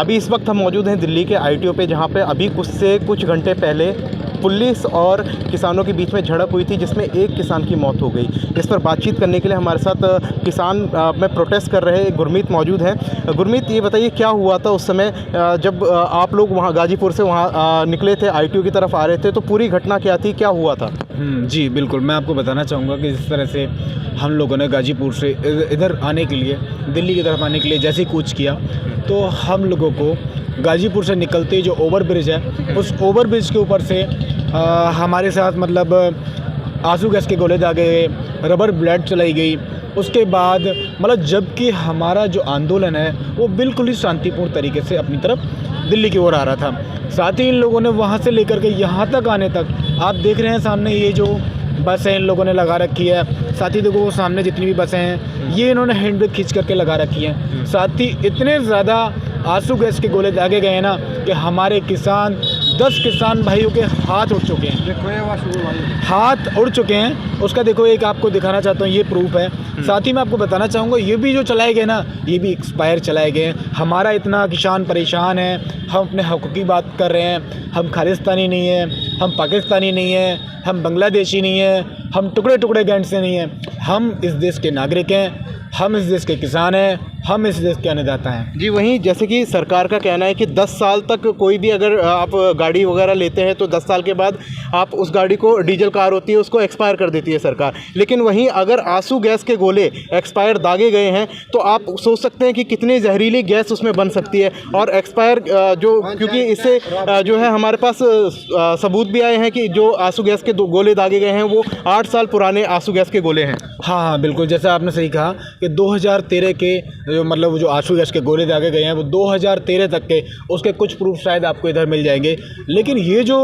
अभी इस वक्त हम मौजूद हैं दिल्ली के आईटीओ पे, जहाँ पे अभी कुछ घंटे पहले पुलिस और किसानों के बीच में झड़प हुई थी, जिसमें एक किसान की मौत हो गई। इस पर बातचीत करने के लिए हमारे साथ किसान में प्रोटेस्ट कर रहे गुरमीत मौजूद हैं। गुरमीत, ये बताइए क्या हुआ था उस समय जब आप लोग वहाँ गाजीपुर से वहाँ निकले थे, आईटीओ की तरफ आ रहे थे, तो पूरी घटना क्या थी, क्या हुआ था? जी बिल्कुल, मैं आपको बताना चाहूँगा कि जिस तरह से हम लोगों ने गाजीपुर से इधर आने के लिए, दिल्ली की तरफ आने के लिए जैसे ही कूच किया, तो हम लोगों को गाजीपुर से निकलते जो ओवर ब्रिज है, उस ओवर ब्रिज के ऊपर से हमारे साथ मतलब आंसू गैस के गोले दागे गए, रबर बुलेट चलाई गई। उसके बाद मतलब जबकि हमारा जो आंदोलन है वो बिल्कुल ही शांतिपूर्ण तरीके से अपनी तरफ दिल्ली की ओर आ रहा था। साथ ही इन लोगों ने वहाँ से लेकर के यहाँ तक आने तक, आप देख रहे हैं सामने ये जो बस है इन लोगों ने लगा रखी है। साथ ही देखो वो सामने जितनी भी बसें हैं ये इन्होंने हैंड ब्रेक खींच करके लगा रखी हैं। साथ ही इतने ज़्यादा आंसू गैस के गोले दागे गए हैं ना कि हमारे किसान 10 किसान भाइयों के हाथ उड़ चुके हैं, हाथ उड़ चुके हैं। उसका देखो एक आपको दिखाना चाहता हूँ, ये प्रूफ है। साथ ही मैं आपको बताना चाहूँगा ये भी जो चलाए गए ना, ये भी एक्सपायर चलाए गए हैं। हमारा इतना किसान परेशान है, हम अपने हक़ की बात कर रहे हैं। हम खालिस्तानी नहीं हैं, हम पाकिस्तानी नहीं हैं, हम बांग्लादेशी नहीं हैं, हम टुकड़े टुकड़े गैंग से नहीं हैं। हम इस देश के नागरिक हैं, हम इस देश के किसान हैं, हम इस देश के अन्नदाता हैं। जी, वहीं जैसे कि सरकार का कहना है कि 10 साल तक कोई भी अगर आप गाड़ी वगैरह लेते हैं तो 10 साल के बाद आप उस गाड़ी को, डीजल कार होती है, उसको एक्सपायर कर देती है सरकार। लेकिन वहीं अगर आंसू गैस के गोले एक्सपायर दागे गए हैं तो आप सोच सकते हैं कि कितनी जहरीली गैस उसमें बन सकती है। और एक्सपायर क्योंकि इससे जो है हमारे पास सबूत भी आए हैं कि जो आंसू गैस के गोले दागे गए हैं वो 8 साल पुराने आंसू गैस के गोले हैं। हाँ बिल्कुल, जैसा आपने सही कहा कि 2013 के जो आंसू गैस के गोले दागे गए हैं वो 2013 तक के, उसके कुछ प्रूफ शायद आपको इधर मिल जाएंगे। लेकिन ये जो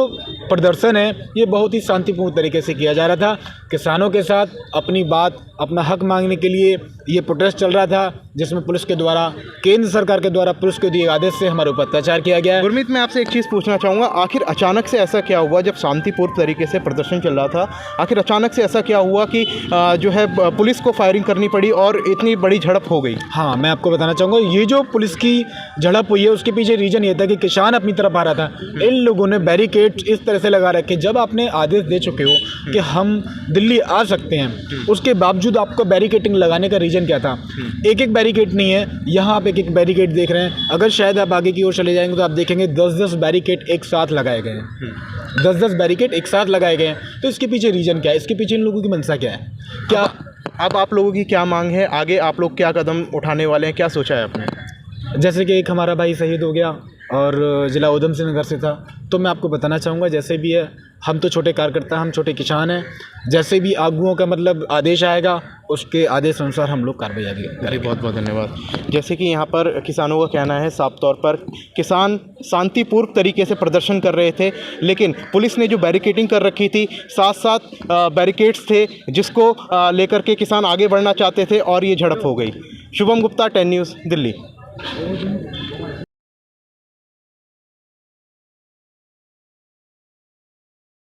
प्रदर्शन है ये बहुत ही शांतिपूर्ण तरीके से किया जा रहा था। किसानों के साथ अपनी बात, अपना हक मांगने के लिए ये प्रोटेस्ट चल रहा था, जिसमें पुलिस के द्वारा, केंद्र सरकार के द्वारा पुलिस के दिए आदेश से हमारे ऊपर अत्याचार किया गया है। गुरमीत, मैं आपसे एक चीज़ पूछना चाहूँगा, आखिर अचानक से ऐसा क्या हुआ जब शांतिपूर्ण तरीके से प्रदर्शन चल रहा था? आखिर अचानक से ऐसा क्या हुआ कि जो है पुलिस को फायरिंग करनी पड़ी और इतनी बड़ी झड़प हो गई? हाँ, मैं आपको बताना चाहूँगा, ये जो पुलिस की झड़प हुई है उसके पीछे रीज़न ये था कि किसान अपनी तरफ आ रहा था। इन लोगों ने बैरिकेड इस तरह से लगा रखे, जब आपने आदेश दे चुके हो कि हम दिल्ली आ सकते हैं, उसके बावजूद आपको बैरिकेडिंग लगाने का रीज़न क्या था? एक एक बैरिकेड नहीं है, यहाँ आप एक एक बैरिकेड देख रहे हैं। अगर शायद आप आगे की ओर चले जाएंगे तो आप देखेंगे 10-10 बैरिकेड एक साथ लगाए गए हैं, 10-10 बैरिकेड एक साथ लगाए गए हैं। तो इसके पीछे रीज़न क्या है? इसके पीछे इन लोगों की मंशा क्या है? क्या अब आप लोगों की क्या मांग है? आगे आप लोग क्या कदम उठाने वाले हैं, क्या सोचा है आपने? जैसे कि एक हमारा भाई शहीद हो गया और ज़िला उधम सिंह नगर से था, तो मैं आपको बताना चाहूँगा जैसे भी है, हम तो छोटे कार्यकर्ता, हम छोटे किसान हैं। जैसे भी आगुओं का मतलब आदेश आएगा उसके आदेश अनुसार हम लोग कार्रवाई करेंगे। बहुत बहुत धन्यवाद। जैसे कि यहाँ पर किसानों का कहना है, साफ तौर पर किसान शांतिपूर्ण तरीके से प्रदर्शन कर रहे थे, लेकिन पुलिस ने जो बैरिकेडिंग कर रखी थी, साथ साथ बैरिकेड्स थे जिसको लेकर के किसान आगे बढ़ना चाहते थे और ये झड़प हो गई। शुभम गुप्ता, 10 न्यूज़, दिल्ली।